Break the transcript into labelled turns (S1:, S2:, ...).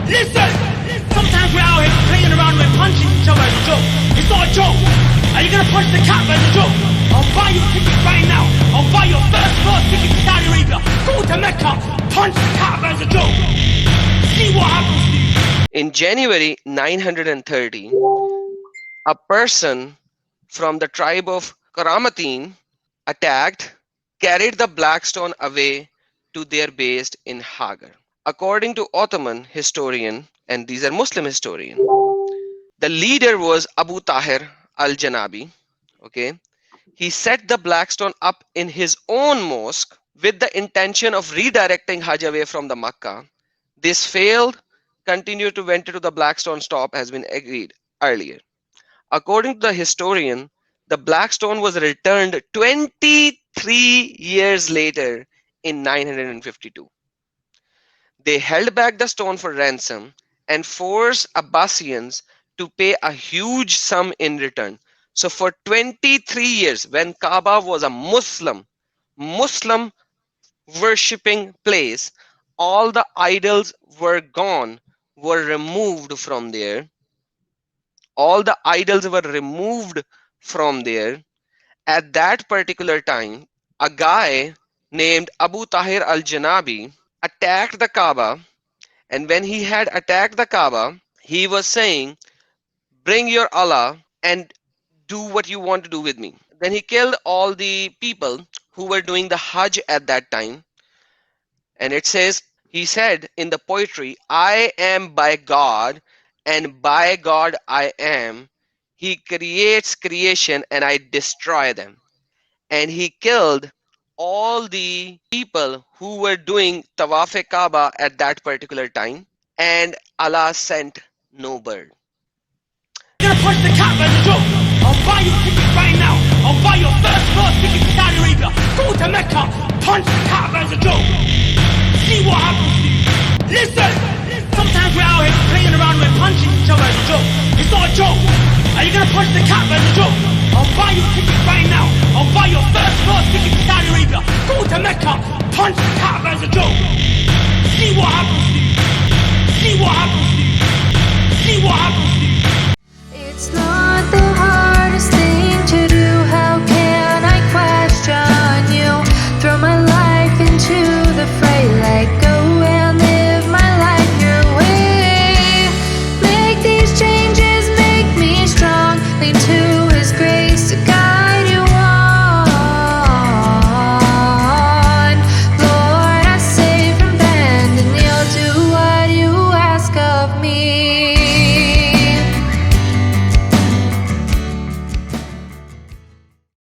S1: Listen! Sometimes we're out here playing around with punching each other as a joke. It's not a joke. Are you gonna punch the cat as a joke? I'll buy you tickets right now. I'll buy your first class ticket to Saudi Arabia. Go to Mecca. Punch the cat as a joke. See what happens to you.
S2: In January 930, a person from the tribe of Karamatin attacked, carried the black stone away to their base in Hagar. According to Ottoman historian, and these are Muslim historian, the leader was Abu Tahir al-Janabi. Okay, he set the black stone up in his own mosque with the intention of redirecting Hajj away from the Makkah. This failed. Continue to venture to the black stone stop has been agreed earlier. According to the historian, the black stone was returned 23 years later in 952. They held back the stone for ransom and forced Abbasians to pay a huge sum in return. So for 23 years, when Kaaba was a Muslim worshipping place, all the idols were gone, were removed from there. All the idols were removed from there. At that particular time, a guy named Abu Tahir al-Janabi attacked the Kaaba, and when he had attacked the Kaaba, he was saying, bring your Allah and do what you want to do with me. Then he killed all the people who were doing the Hajj at that time. And it says, he said in the poetry, I am by God and by God I am. He creates creation and I destroy them. And he killed all the people who were doing Tawaf-e-Kaaba at that particular time. And Allah sent no bird.
S1: You're gonna punch the cat as a joke. I'll buy you tickets right now. I'll buy your first class ticket to Saudi Arabia. Go to Mecca. Punch the cat as a joke. See what happens to you. Listen! Sometimes we're out here playing around with punching each other as a joke. It's not a joke. Are you gonna punch the cat as a joke? I'll buy you tickets right now. I'll buy your first class ticket to Saudi Arabia. Go to Mecca. Punch the cat as a joke. See what happens to you.